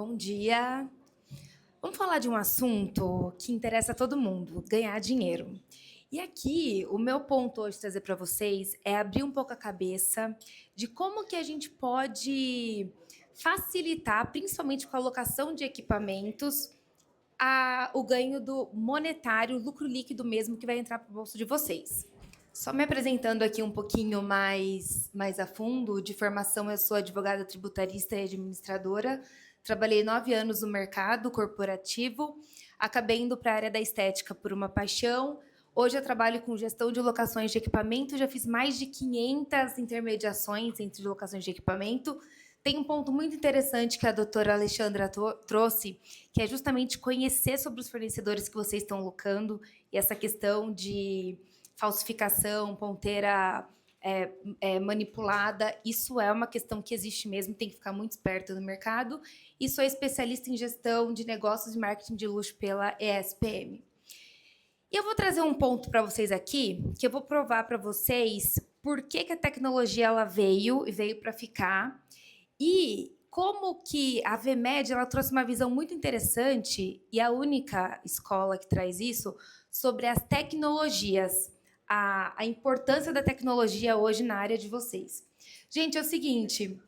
Bom dia. Vamos falar de um assunto que interessa a todo mundo: ganhar dinheiro. E aqui, o meu ponto hoje trazer para vocês é abrir um pouco a cabeça de como que a gente pode facilitar, principalmente com a alocação de equipamentos, o ganho do monetário, o lucro líquido mesmo que vai entrar para o bolso de vocês. Só me apresentando aqui um pouquinho mais a fundo, de formação eu sou advogada tributarista e administradora, trabalhei 9 anos no mercado corporativo, acabei indo para a área da estética por uma paixão. Hoje eu trabalho com gestão de locações de equipamento, já fiz mais de 500 intermediações entre locações de equipamento. Tem um ponto muito interessante que a doutora Alexandra trouxe, que é justamente conhecer sobre os fornecedores que vocês estão locando e essa questão de falsificação, ponteira manipulada. Isso é uma questão que existe mesmo, tem que ficar muito esperto no mercado. E sou especialista em gestão de negócios e marketing de luxo pela ESPM. E eu vou trazer um ponto para vocês aqui, que eu vou provar para vocês por que a tecnologia ela veio para ficar. E como que a VMed ela trouxe uma visão muito interessante, e a única escola que traz isso, sobre as tecnologias, a importância da tecnologia hoje na área de vocês. Gente, é o seguinte,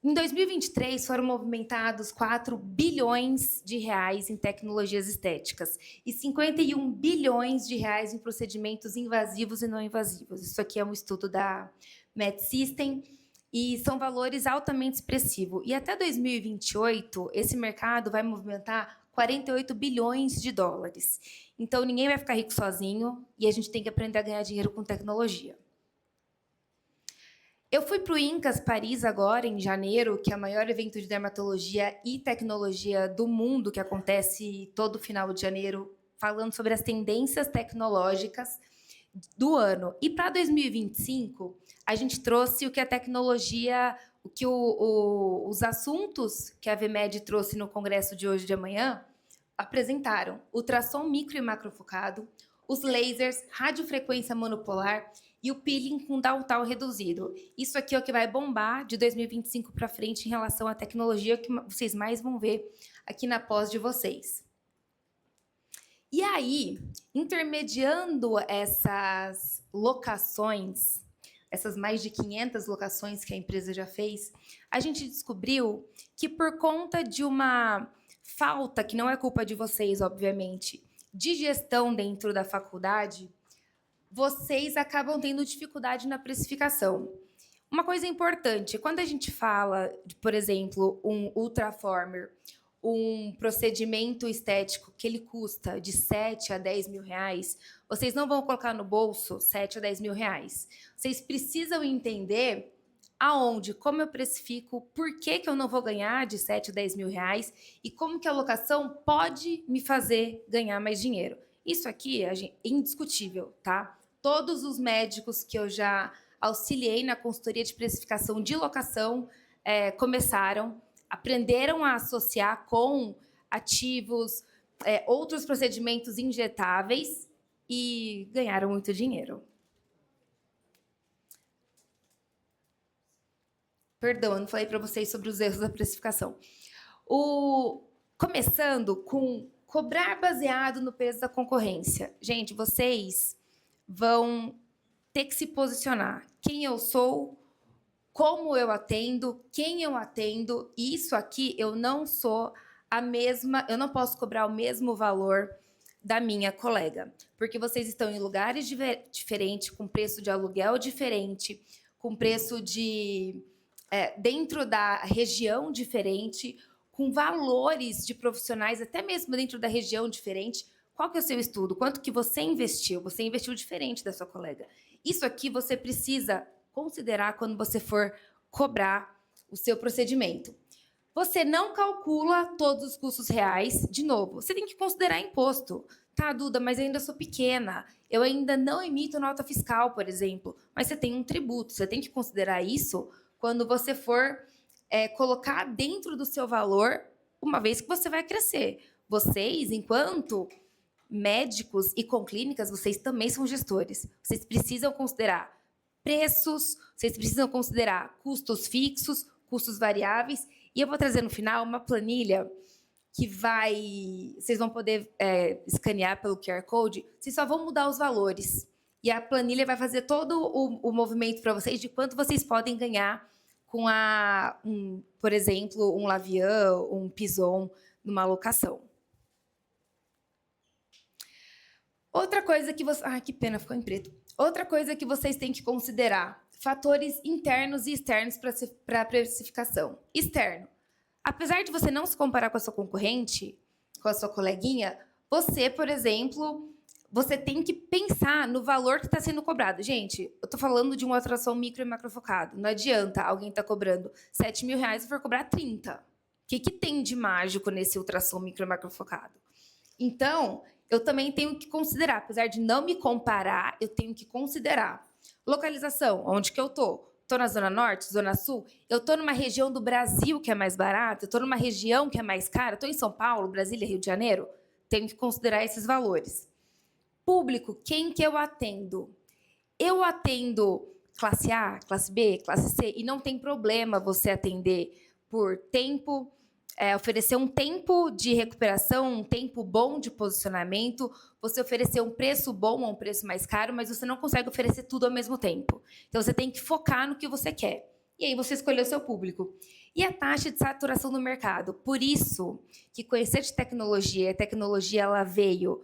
em 2023 foram movimentados 4 bilhões de reais em tecnologias estéticas e 51 bilhões de reais em procedimentos invasivos e não invasivos. Isso aqui é um estudo da MedSystem, e são valores altamente expressivos. E até 2028, esse mercado vai movimentar 48 bilhões de dólares. Então, ninguém vai ficar rico sozinho e a gente tem que aprender a ganhar dinheiro com tecnologia. Eu fui para o Incas Paris agora, em janeiro, que é o maior evento de dermatologia e tecnologia do mundo, que acontece todo final de janeiro, falando sobre as tendências tecnológicas do ano. E para 2025, a gente trouxe o que a tecnologia, o que os assuntos que a VMed trouxe no congresso de hoje e de amanhã apresentaram: ultrassom micro e macrofocado, os lasers, radiofrequência monopolar e o peeling com downtown reduzido. Isso aqui é o que vai bombar de 2025 para frente em relação à tecnologia que vocês mais vão ver aqui na pós de vocês. E aí, intermediando essas locações, essas mais de 500 locações que a empresa já fez, a gente descobriu que por conta de uma falta, que não é culpa de vocês, obviamente, de gestão dentro da faculdade, vocês acabam tendo dificuldade na precificação. Uma coisa importante, quando a gente fala de, por exemplo, um ultraformer, um procedimento estético que ele custa de 7 a 10 mil reais, vocês não vão colocar no bolso 7 a 10 mil reais. Vocês precisam entender aonde, como eu precifico, por que eu não vou ganhar de 7 a 10 mil reais e como que a locação pode me fazer ganhar mais dinheiro. Isso aqui é indiscutível, tá? Todos os médicos que eu já auxiliei na consultoria de precificação de locação aprenderam a associar com ativos, outros procedimentos injetáveis e ganharam muito dinheiro. Perdão, eu não falei para vocês sobre os erros da precificação. Começando com cobrar baseado no peso da concorrência. Gente, vocês vão ter que se posicionar. Quem eu sou, como eu atendo, quem eu atendo. Isso aqui eu não sou a mesma, eu não posso cobrar o mesmo valor da minha colega, porque vocês estão em lugares diferentes, com preço de aluguel diferente, com preço de dentro da região diferente, com valores de profissionais até mesmo dentro da região diferente. Qual que é o seu estudo? Quanto que você investiu? Você investiu diferente da sua colega. Isso aqui você precisa considerar quando você for cobrar o seu procedimento. Você não calcula todos os custos reais. De novo, você tem que considerar imposto. Tá, Duda, mas eu ainda sou pequena. Eu ainda não emito nota fiscal, por exemplo. Mas você tem um tributo. Você tem que considerar isso quando você for colocar dentro do seu valor, uma vez que você vai crescer. Vocês, enquanto médicos e com clínicas, vocês também são gestores. Vocês precisam considerar preços, vocês precisam considerar custos fixos, custos variáveis E eu vou trazer no final uma planilha que vocês vão poder escanear pelo QR Code, vocês só vão mudar os valores. E a planilha vai fazer todo o movimento para vocês de quanto vocês podem ganhar com, por exemplo, um Lavian, um Pison, numa locação. Outra coisa que vocês... que pena, ficou em preto. Outra coisa que vocês têm que considerar, fatores internos e externos para a precificação. Externo. Apesar de você não se comparar com a sua concorrente, com a sua coleguinha, você, por exemplo, você tem que pensar no valor que está sendo cobrado. Gente, eu estou falando de um ultrassom micro e macrofocado. Não adianta alguém estar cobrando R$7.000 e for cobrar 30. O que tem de mágico nesse ultrassom micro e macrofocado? Então, eu também tenho que considerar, apesar de não me comparar, eu tenho que considerar. Localização, onde que eu estou? Estou na Zona Norte, Zona Sul? Eu estou numa região do Brasil que é mais barata? Eu estou numa região que é mais cara? Estou em São Paulo, Brasília, Rio de Janeiro? Tenho que considerar esses valores. Público, quem que eu atendo? Eu atendo classe A, classe B, classe C, e não tem problema você atender por tempo, oferecer um tempo de recuperação, um tempo bom de posicionamento, você oferecer um preço bom ou um preço mais caro, mas você não consegue oferecer tudo ao mesmo tempo. Então, você tem que focar no que você quer. E aí, você escolheu o seu público. E a taxa de saturação no mercado. Por isso que conhecer de tecnologia, a tecnologia ela veio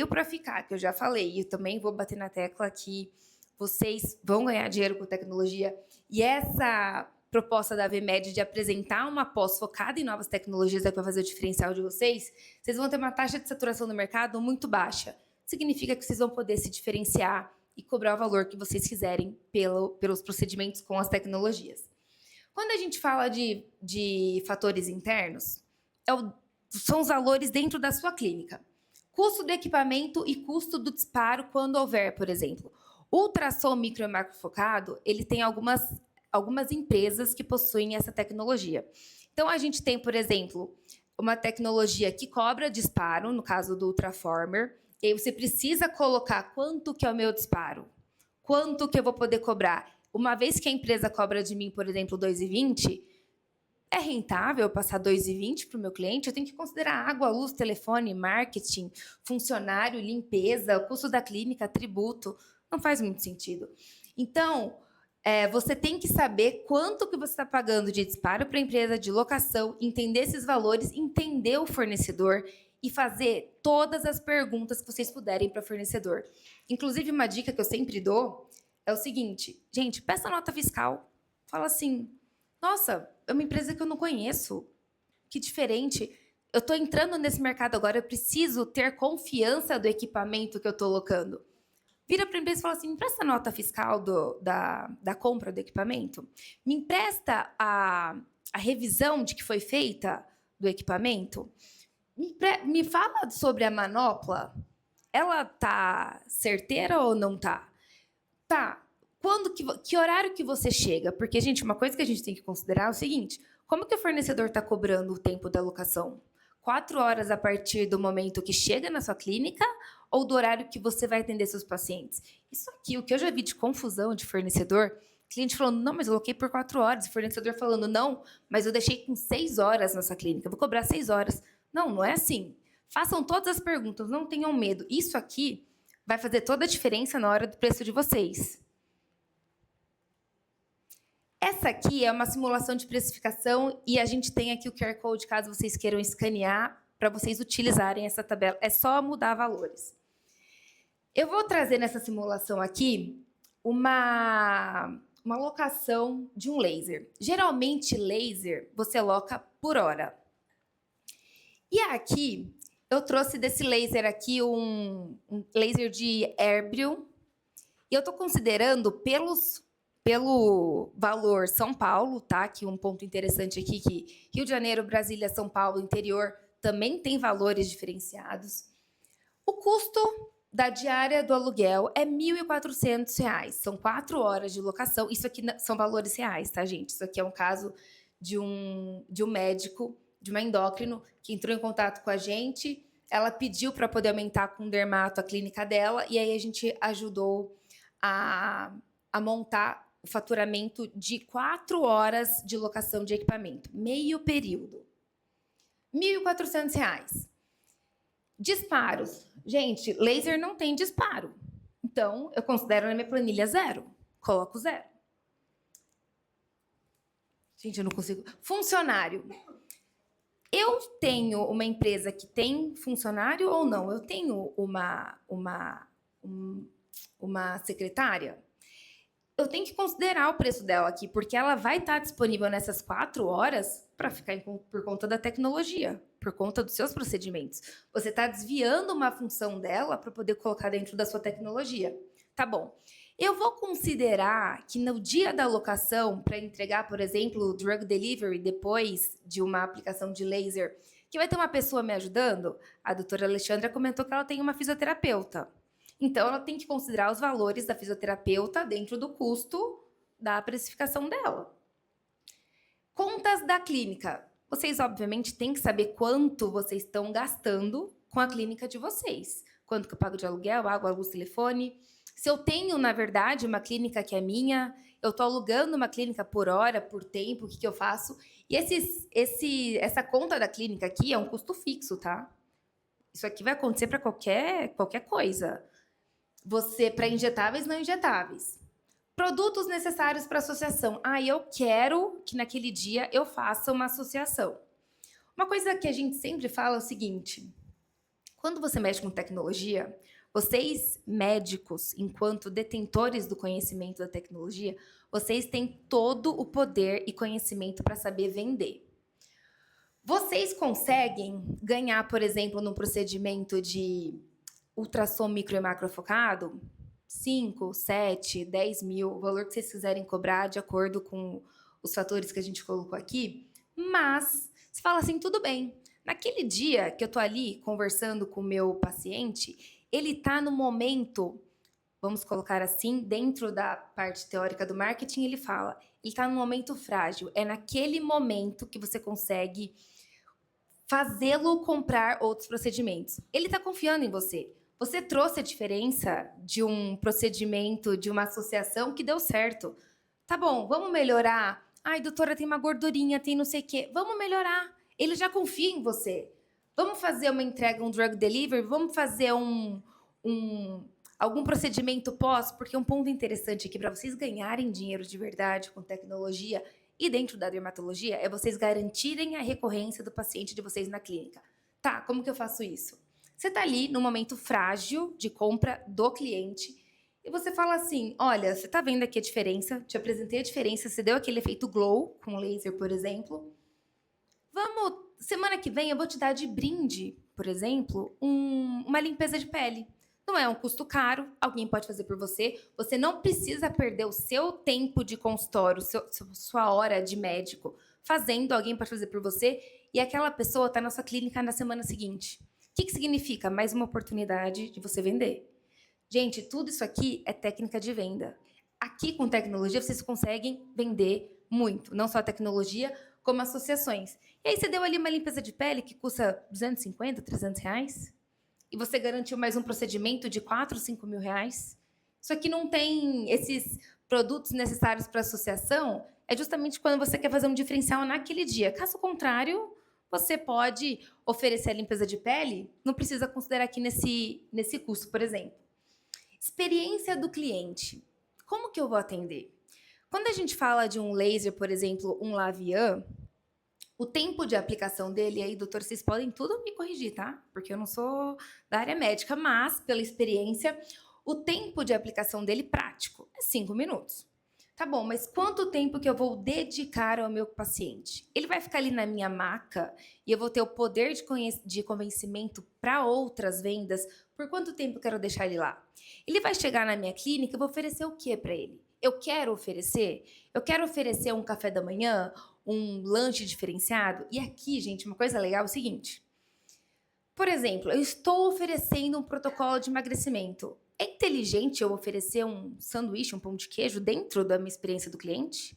para ficar, que eu já falei. E eu também vou bater na tecla que vocês vão ganhar dinheiro com tecnologia. E essa proposta da AVMed de apresentar uma pós focada em novas tecnologias para fazer o diferencial de vocês, vocês vão ter uma taxa de saturação no mercado muito baixa. Significa que vocês vão poder se diferenciar e cobrar o valor que vocês quiserem pelos procedimentos com as tecnologias. Quando a gente fala de fatores internos, são os valores dentro da sua clínica. Custo do equipamento e custo do disparo quando houver, por exemplo. O ultrassom micro e macrofocado, ele tem algumas empresas que possuem essa tecnologia. Então, a gente tem, por exemplo, uma tecnologia que cobra disparo, no caso do Ultraformer, e aí você precisa colocar quanto que é o meu disparo, quanto que eu vou poder cobrar. Uma vez que a empresa cobra de mim, por exemplo, R$2,20, é rentável eu passar R$2,20 para o meu cliente? Eu tenho que considerar água, luz, telefone, marketing, funcionário, limpeza, o custo da clínica, tributo. Não faz muito sentido. Então, você tem que saber quanto que você está pagando de disparo para a empresa, de locação, entender esses valores, entender o fornecedor e fazer todas as perguntas que vocês puderem para o fornecedor. Inclusive, uma dica que eu sempre dou é o seguinte, gente, peça nota fiscal. Fala assim, nossa, é uma empresa que eu não conheço, que diferente. Eu estou entrando nesse mercado agora, eu preciso ter confiança do equipamento que eu estou locando. Vira para a empresa e fala assim, me empresta a nota fiscal da compra do equipamento? Me empresta a revisão de que foi feita do equipamento? Me fala sobre a manopla. Ela está certeira ou não está? Tá. Que horário que você chega? Porque, gente, uma coisa que a gente tem que considerar é o seguinte, como que o fornecedor está cobrando o tempo da locação? 4 horas a partir do momento que chega na sua clínica ou do horário que você vai atender seus pacientes? Isso aqui, o que eu já vi de confusão de fornecedor, cliente falando, não, mas eu loquei por 4 horas. O fornecedor falando, não, mas eu deixei com 6 horas nessa clínica, eu vou cobrar 6 horas. Não, não é assim. Façam todas as perguntas, não tenham medo. Isso aqui vai fazer toda a diferença na hora do preço de vocês. Essa aqui é uma simulação de precificação e a gente tem aqui o QR Code, caso vocês queiram escanear, para vocês utilizarem essa tabela. É só mudar valores. Eu vou trazer nessa simulação aqui uma locação de um laser. Geralmente, laser você loca por hora. E aqui, eu trouxe desse laser aqui um laser de Erbium. E eu estou considerando pelo valor São Paulo, tá? Que um ponto interessante aqui que Rio de Janeiro, Brasília, São Paulo, interior também tem valores diferenciados. O custo da diária do aluguel é R$ 1.400. São 4 horas de locação. Isso aqui são valores reais, tá, gente? Isso aqui é um caso de um médico, de uma endócrino, que entrou em contato com a gente. Ela pediu para poder aumentar com o dermato a clínica dela, e aí a gente ajudou a montar o faturamento de 4 horas de locação de equipamento, meio período. R$ 1.400. Disparos. Gente, laser não tem disparo. Então, eu considero na minha planilha 0. Coloco 0. Gente, eu não consigo. Funcionário. Eu tenho uma empresa que tem funcionário ou não? Eu tenho uma secretária? Eu tenho que considerar o preço dela aqui, porque ela vai estar disponível nessas 4 horas para ficar por conta da tecnologia, por conta dos seus procedimentos. Você está desviando uma função dela para poder colocar dentro da sua tecnologia. Tá bom. Eu vou considerar que no dia da locação, para entregar, por exemplo, o drug delivery depois de uma aplicação de laser, que vai ter uma pessoa me ajudando? A doutora Alexandra comentou que ela tem uma fisioterapeuta. Então, ela tem que considerar os valores da fisioterapeuta dentro do custo da precificação dela. Contas da clínica. Vocês, obviamente, têm que saber quanto vocês estão gastando com a clínica de vocês. Quanto que eu pago de aluguel, água, luz, telefone. Se eu tenho, na verdade, uma clínica que é minha, eu estou alugando uma clínica por hora, por tempo, o que eu faço? E essa conta da clínica aqui é um custo fixo, tá? Isso aqui vai acontecer para qualquer coisa. Para injetáveis, não injetáveis. Produtos necessários para associação. Eu quero que naquele dia eu faça uma associação. Uma coisa que a gente sempre fala é o seguinte: quando você mexe com tecnologia, vocês, médicos, enquanto detentores do conhecimento da tecnologia, vocês têm todo o poder e conhecimento para saber vender. Vocês conseguem ganhar, por exemplo, num procedimento de ultrassom micro e macrofocado, 5, 7, 10 mil, o valor que vocês quiserem cobrar de acordo com os fatores que a gente colocou aqui, mas você fala assim, tudo bem, naquele dia que eu tô ali conversando com o meu paciente, ele tá no momento, vamos colocar assim, dentro da parte teórica do marketing, ele fala, ele tá no momento frágil, é naquele momento que você consegue fazê-lo comprar outros procedimentos. Ele tá confiando em você. Você trouxe a diferença de um procedimento, de uma associação que deu certo. Tá bom, vamos melhorar. Ai, doutora, tem uma gordurinha, tem não sei o quê. Vamos melhorar. Ele já confia em você. Vamos fazer uma entrega, um drug delivery? Vamos fazer algum procedimento pós? Porque um ponto interessante aqui para vocês ganharem dinheiro de verdade com tecnologia e dentro da dermatologia é vocês garantirem a recorrência do paciente de vocês na clínica. Tá, como que eu faço isso? Você está ali no momento frágil de compra do cliente e você fala assim, olha, você está vendo aqui a diferença, te apresentei a diferença, você deu aquele efeito glow com laser, por exemplo. Semana que vem eu vou te dar de brinde, por exemplo, uma limpeza de pele. Não é um custo caro, alguém pode fazer por você. Você não precisa perder o seu tempo de consultório, sua hora de médico fazendo, alguém pode fazer por você e aquela pessoa está na sua clínica na semana seguinte. O que significa? Mais uma oportunidade de você vender. Gente, tudo isso aqui é técnica de venda. Aqui, com tecnologia, vocês conseguem vender muito. Não só a tecnologia, como associações. E aí, você deu ali uma limpeza de pele que custa 250, 300 reais. E você garantiu mais um procedimento de 4, 5 mil reais. Isso aqui não tem esses produtos necessários para associação. É justamente quando você quer fazer um diferencial naquele dia. Caso contrário, você pode oferecer a limpeza de pele, não precisa considerar aqui nesse custo, por exemplo. Experiência do cliente. Como que eu vou atender? Quando a gente fala de um laser, por exemplo, um Lavian, o tempo de aplicação dele, aí, doutor, vocês podem tudo me corrigir, tá? Porque eu não sou da área médica, mas, pela experiência, o tempo de aplicação dele prático é 5 minutos. Tá bom, mas quanto tempo que eu vou dedicar ao meu paciente? Ele vai ficar ali na minha maca e eu vou ter o poder de convencimento para outras vendas? Por quanto tempo eu quero deixar ele lá? Ele vai chegar na minha clínica, eu vou oferecer o que para ele? Eu quero oferecer um café da manhã, um lanche diferenciado. E aqui, gente, uma coisa legal é o seguinte. Por exemplo, eu estou oferecendo um protocolo de emagrecimento. É inteligente eu oferecer um sanduíche, um pão de queijo dentro da minha experiência do cliente?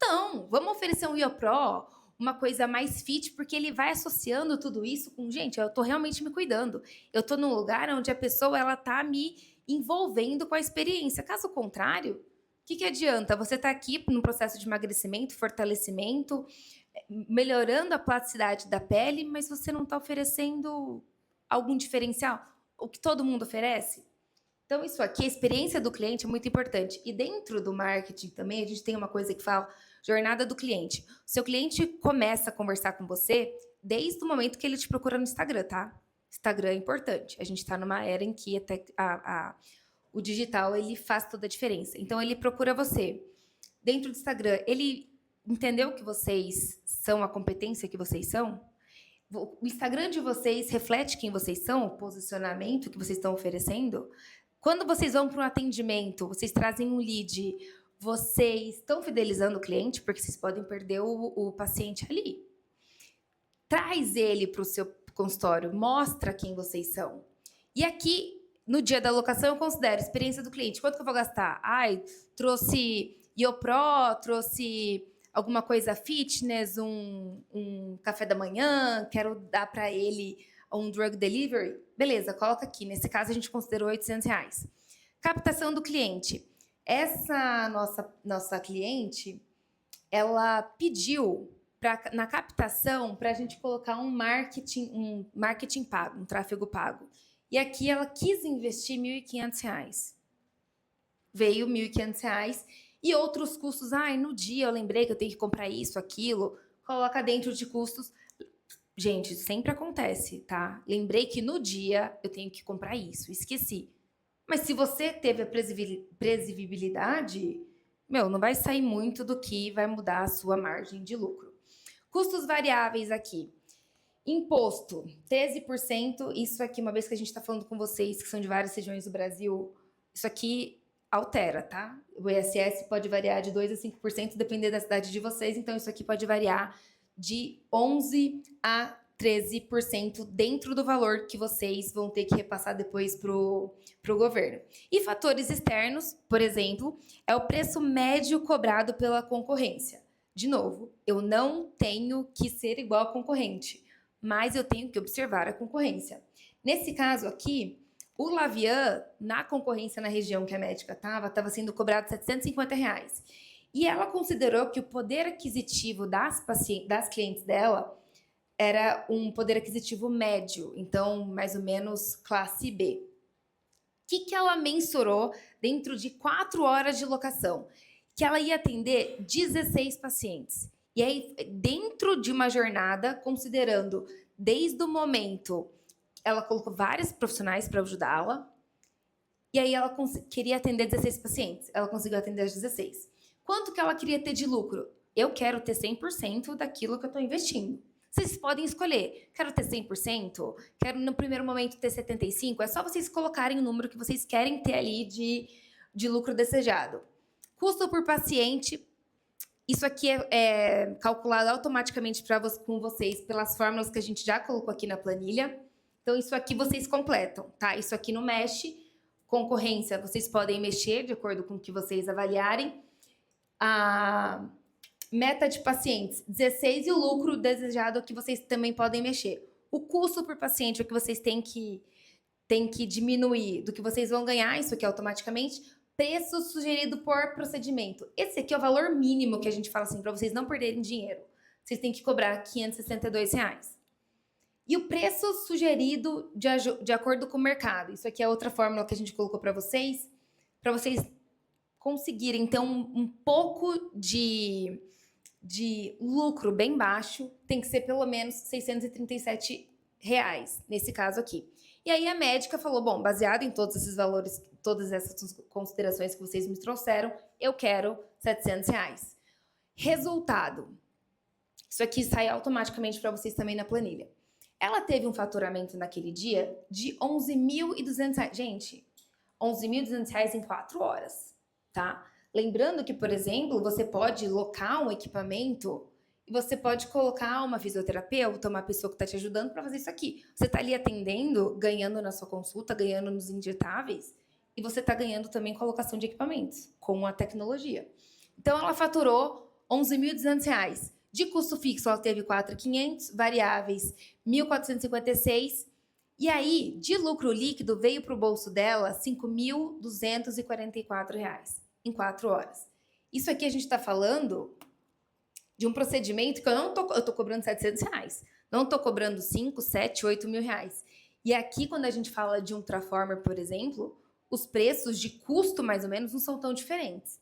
Não, vamos oferecer um IoPro, uma coisa mais fit, porque ele vai associando tudo isso com, gente, eu estou realmente me cuidando. Eu estou num lugar onde a pessoa ela está me envolvendo com a experiência. Caso contrário, que adianta? Você está aqui no processo de emagrecimento, fortalecimento, melhorando a plasticidade da pele, mas você não está oferecendo algum diferencial, o que todo mundo oferece. Então, isso aqui, a experiência do cliente é muito importante. E dentro do marketing também, a gente tem uma coisa que fala jornada do cliente. O seu cliente começa a conversar com você desde o momento que ele te procura no Instagram, tá? Instagram é importante. A gente está numa era em que até o digital ele faz toda a diferença. Então, ele procura você. Dentro do Instagram, ele entendeu que vocês são a competência que vocês são? O Instagram de vocês reflete quem vocês são, o posicionamento que vocês estão oferecendo? Quando vocês vão para um atendimento, vocês trazem um lead, vocês estão fidelizando o cliente, porque vocês podem perder o paciente ali. Traz ele para o seu consultório, mostra quem vocês são. E aqui, no dia da locação, eu considero experiência do cliente. Quanto que eu vou gastar? Ai, trouxe IoPro, trouxe alguma coisa fitness, um café da manhã, quero dar para ele um drug delivery. Beleza, coloca aqui. Nesse caso, a gente considerou R$800. Captação do cliente. Essa nossa cliente, ela pediu na captação para a gente colocar um marketing pago, um tráfego pago. E aqui ela quis investir R$1.500. Veio R$1.500 e outros custos. No dia eu lembrei que eu tenho que comprar isso, aquilo. Coloca dentro de custos. Gente, sempre acontece, tá? Lembrei que no dia eu tenho que comprar isso, esqueci. Mas se você teve a previsibilidade, não vai sair muito do que vai mudar a sua margem de lucro. Custos variáveis aqui. Imposto, 13%. Isso aqui, uma vez que a gente está falando com vocês, que são de várias regiões do Brasil, isso aqui altera, tá? O ISS pode variar de 2% a 5%, dependendo da cidade de vocês. Então, isso aqui pode variar de 11% a 13% dentro do valor que vocês vão ter que repassar depois para o governo. E fatores externos, por exemplo, é o preço médio cobrado pela concorrência. De novo, eu não tenho que ser igual à concorrente, mas eu tenho que observar a concorrência. Nesse caso aqui, o Lavian, na concorrência na região que a médica estava sendo cobrado R$750. E ela considerou que o poder aquisitivo das clientes dela era um poder aquisitivo médio, então mais ou menos classe B. O que ela mensurou dentro de 4 horas de locação? Que ela ia atender 16 pacientes. E aí, dentro de uma jornada, considerando desde o momento, ela colocou vários profissionais para ajudá-la, e aí ela queria atender 16 pacientes. Ela conseguiu atender as 16. Quanto que ela queria ter de lucro? Eu quero ter 100% daquilo que eu estou investindo. Vocês podem escolher. Quero ter 100%? Quero, no primeiro momento, ter 75%? É só vocês colocarem o número que vocês querem ter ali de lucro desejado. Custo por paciente. Isso aqui é calculado automaticamente com vocês pelas fórmulas que a gente já colocou aqui na planilha. Então, isso aqui vocês completam, tá? Isso aqui não mexe. Concorrência, vocês podem mexer de acordo com o que vocês avaliarem. A meta de pacientes, 16, e o lucro desejado que vocês também podem mexer. O custo por paciente, o que vocês têm que diminuir do que vocês vão ganhar, isso aqui automaticamente. Preço sugerido por procedimento. Esse aqui é o valor mínimo que a gente fala assim, para vocês não perderem dinheiro. Vocês têm que cobrar R$562. E o preço sugerido de acordo com o mercado. Isso aqui é outra fórmula que a gente colocou para vocês conseguirem ter um pouco de lucro bem baixo. Tem que ser pelo menos R$637, nesse caso aqui. E aí a médica falou, bom, baseado em todos esses valores, todas essas considerações que vocês me trouxeram, eu quero R$700. Resultado. Isso aqui sai automaticamente para vocês também na planilha. Ela teve um faturamento naquele dia de R$11.200. Gente, R$11.200 em 4 horas, tá? Lembrando que, por exemplo, você pode locar um equipamento e você pode colocar uma fisioterapeuta, uma pessoa que está te ajudando para fazer isso aqui. Você está ali atendendo, ganhando na sua consulta, ganhando nos injetáveis, e você está ganhando também colocação de equipamentos com a tecnologia. Então, ela faturou R$11.200. De custo fixo, ela teve R$4.500, variáveis R$1.456. E aí, de lucro líquido, veio para o bolso dela R$5.244. em 4 horas. Isso aqui a gente está falando de um procedimento que eu tô cobrando R$700. Não estou cobrando 5, 7, 8 mil reais. E aqui, quando a gente fala de um Traformer, por exemplo, os preços de custo, mais ou menos, não são tão diferentes.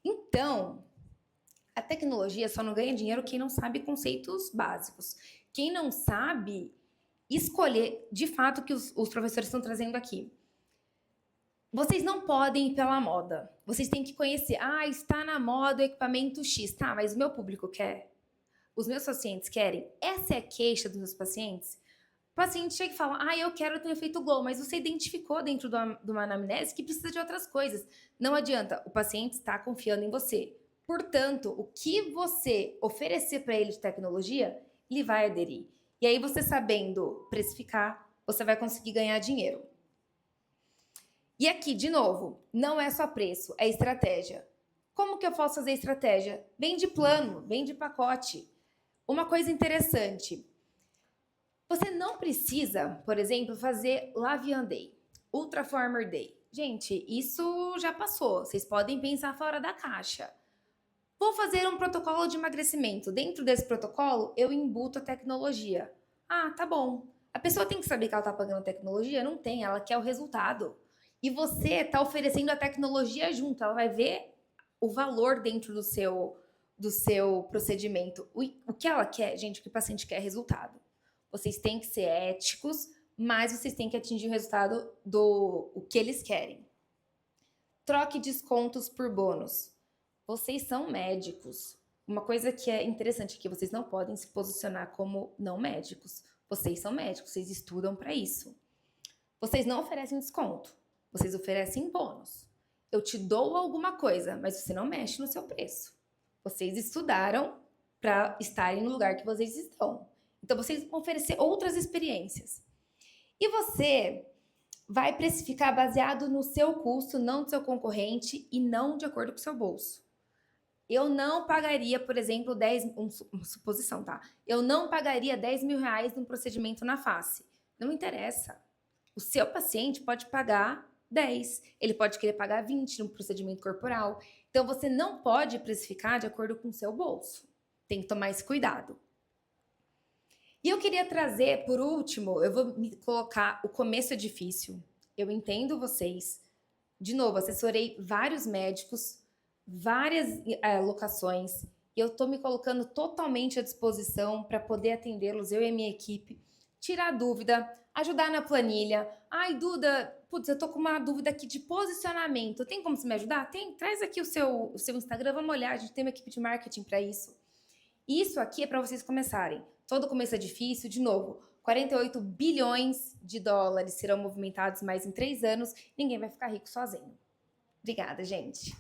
Então, a tecnologia só não ganha dinheiro quem não sabe conceitos básicos. Quem não sabe escolher, de fato, o que os professores estão trazendo aqui. Vocês não podem ir pela moda. Vocês têm que conhecer. Ah, está na moda o equipamento X. Tá, mas o meu público quer? Os meus pacientes querem? Essa é a queixa dos meus pacientes? O paciente chega e fala, ah, eu quero ter efeito glow, mas você identificou dentro de uma anamnese que precisa de outras coisas. Não adianta, o paciente está confiando em você. Portanto, o que você oferecer para ele de tecnologia, ele vai aderir. E aí, você sabendo precificar, você vai conseguir ganhar dinheiro. E aqui, de novo, não é só preço, é estratégia. Como que eu posso fazer estratégia? Vem de plano, vem de pacote. Uma coisa interessante, você não precisa, por exemplo, fazer Lavian Day, Ultraformer Day. Gente, isso já passou, vocês podem pensar fora da caixa. Vou fazer um protocolo de emagrecimento. Dentro desse protocolo, eu embuto a tecnologia. Ah, tá bom. A pessoa tem que saber que ela está pagando a tecnologia? Não tem, ela quer o resultado. E você está oferecendo a tecnologia junto, ela vai ver o valor dentro do seu procedimento. O que ela quer, gente, o que o paciente quer é resultado. Vocês têm que ser éticos, mas vocês têm que atingir o resultado o que eles querem. Troque descontos por bônus. Vocês são médicos. Uma coisa que é interessante aqui, vocês não podem se posicionar como não médicos. Vocês são médicos, vocês estudam para isso. Vocês não oferecem desconto, vocês oferecem bônus. Eu te dou alguma coisa, mas você não mexe no seu preço. Vocês estudaram para estarem no lugar que vocês estão. Então, vocês vão oferecer outras experiências. E você vai precificar baseado no seu custo, não do seu concorrente e não de acordo com o seu bolso. Eu não pagaria, por exemplo, uma suposição, tá? Eu não pagaria 10 mil reais num procedimento na face. Não interessa. O seu paciente pode pagar 10, ele pode querer pagar 20 num procedimento corporal. Então, você não pode precificar de acordo com o seu bolso. Tem que tomar esse cuidado. E eu queria trazer, por último, eu vou me colocar, o começo é difícil. Eu entendo vocês. De novo, assessorei vários médicos, várias locações, e eu estou me colocando totalmente à disposição para poder atendê-los, eu e a minha equipe, tirar dúvida, ajudar na planilha. Ai, Duda, putz, eu tô com uma dúvida aqui de posicionamento. Tem como você me ajudar? Tem, traz aqui o seu Instagram, vamos olhar, a gente tem uma equipe de marketing para isso. Isso aqui é para vocês começarem. Todo começo é difícil, de novo, 48 bilhões de dólares serão movimentados mais em 3 anos, ninguém vai ficar rico sozinho. Obrigada, gente.